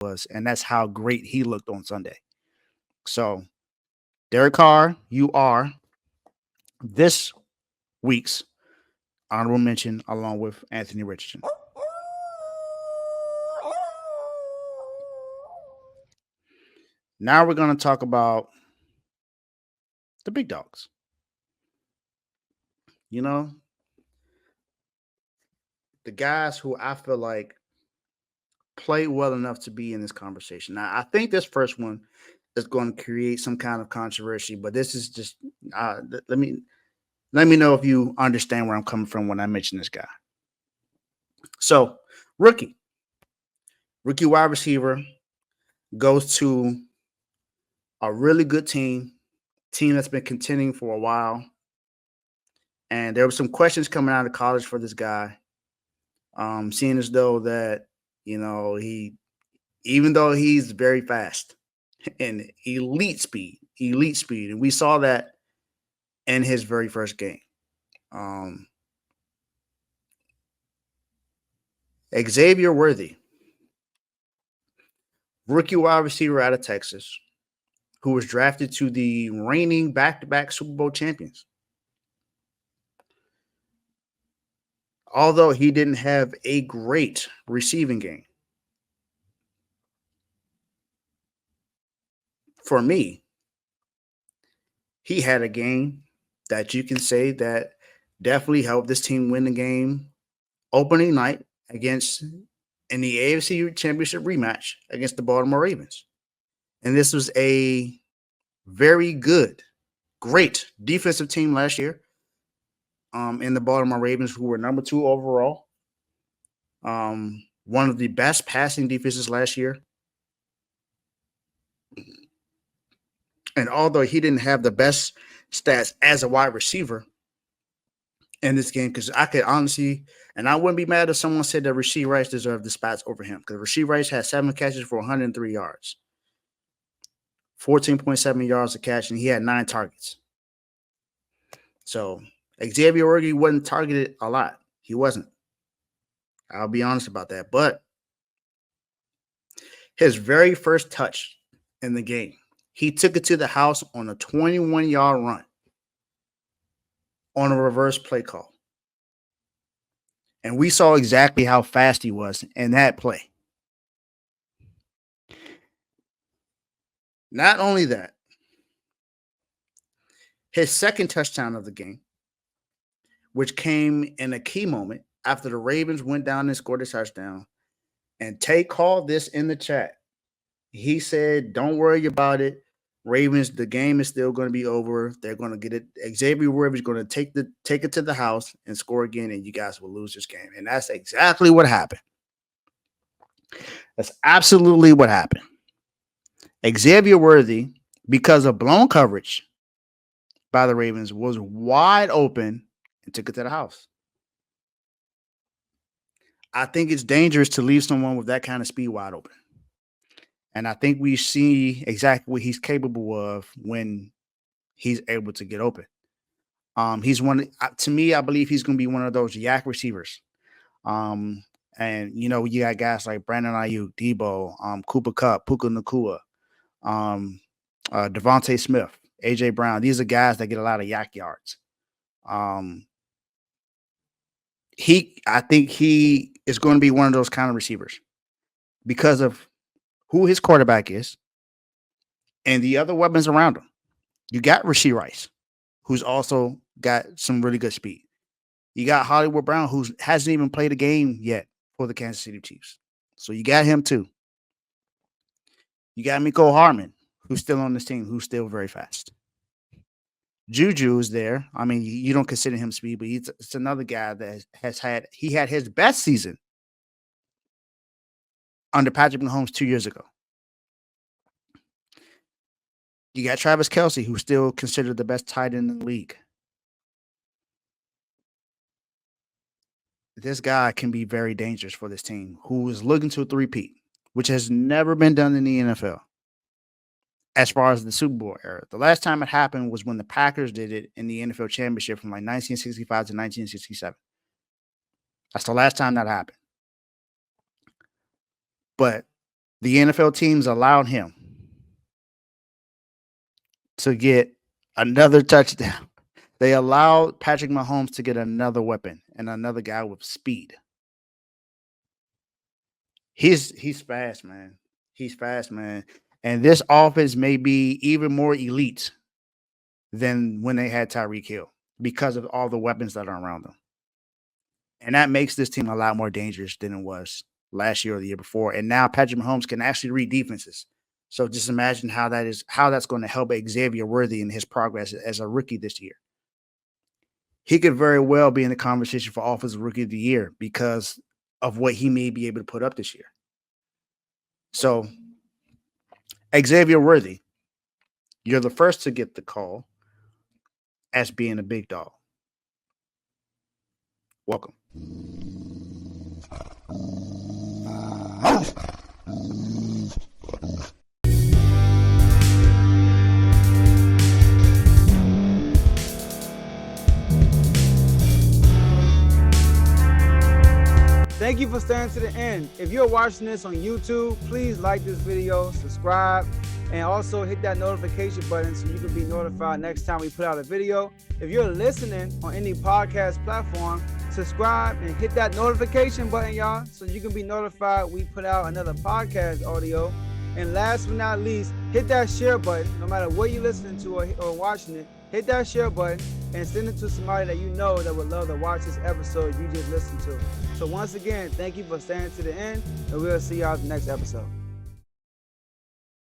was, and that's how great he looked on Sunday. So, Derek Carr, you are this week's honorable mention along with Anthony Richardson. Now we're going to talk about the big dogs. You know, the guys who I feel like play well enough to be in this conversation. Now, I think this first one is going to create some kind of controversy, but this is just let me know if you understand where I'm coming from when I mention this guy. So, rookie wide receiver goes to a really good team that's been contending for a while. And there were some questions coming out of college for this guy, seeing as though that, even though he's very fast and elite speed, and we saw that in his very first game. Xavier Worthy, rookie wide receiver out of Texas, who was drafted to the reigning back-to-back Super Bowl champions. Although he didn't have a great receiving game, for me, he had a game that you can say that definitely helped this team win the game opening night against in the AFC Championship rematch against the Baltimore Ravens. And this was a very good, great defensive team last year in the Baltimore Ravens, who were number 2 overall. One of the best passing defenses last year. And although he didn't have the best stats as a wide receiver in this game, because I could honestly, and I wouldn't be mad if someone said that Rashee Rice deserved the spots over him, because Rashee Rice had 7 catches for 103 yards, 14.7 yards a catch, and he had 9 targets. So Xavier Worthy wasn't targeted a lot. He wasn't. I'll be honest about that. But his very first touch in the game, he took it to the house on a 21-yard run on a reverse play call. And we saw exactly how fast he was in that play. Not only that, his second touchdown of the game, which came in a key moment after the Ravens went down and scored a touchdown. And Tay called this in the chat. He said, "Don't worry about it. Ravens, the game is still going to be over. They're going to get it. Xavier Worthy is going to take it to the house and score again, and you guys will lose this game." And that's exactly what happened. That's absolutely what happened. Xavier Worthy, because of blown coverage by the Ravens, was wide open and took it to the house. I think it's dangerous to leave someone with that kind of speed wide open. And I think we see exactly what he's capable of when he's able to get open. He's to me, I believe he's going to be one of those yak receivers. And, you got guys like Brandon Ayuk, Debo, Cooper Kupp, Puka Nacua, Devontae Smith, A.J. Brown. These are guys that get a lot of yak yards. I think he is going to be one of those kind of receivers because of who his quarterback is and the other weapons around him. You got Rashee Rice, who's also got some really good speed. You got Hollywood Brown, who hasn't even played a game yet for the Kansas City Chiefs. So you got him too. You got Mecole Hardman, who's still on this team, who's still very fast. Juju is there. I mean, you don't consider him speed, but it's another guy that had his best season under Patrick Mahomes 2 years ago. You got Travis Kelce, who's still considered the best tight end in the league. This guy can be very dangerous for this team, who is looking to a three-peat, which has never been done in the NFL. As far as the Super Bowl era, the last time it happened was when the Packers did it in the NFL Championship from like 1965 to 1967. That's the last time that happened. But The NFL teams allowed him to get another touchdown. They allowed Patrick Mahomes to get another weapon and another guy with speed. He's fast, man. He's fast, man. And this offense may be even more elite than when they had Tyreek Hill because of all the weapons that are around them. And that makes this team a lot more dangerous than it was last year or the year before. And now Patrick Mahomes can actually read defenses. So just imagine how that's going to help Xavier Worthy in his progress as a rookie this year. He could very well be in the conversation for Offensive Rookie of the Year because of what he may be able to put up this year. So, Xavier Worthy, you're the first to get the call as being a big dog. Welcome. Thank you for staying to the end. If you're watching this on YouTube, please like this video, subscribe, and also hit that notification button so you can be notified next time we put out a video. If you're listening on any podcast platform, subscribe and hit that notification button, y'all, so you can be notified we put out another podcast audio. And last but not least, hit that share button. No matter what you're listening to or watching it, hit that share button and send it to somebody that you know that would love to watch this episode you just listened to. So once again, thank you for staying to the end, and we'll see y'all in the next episode.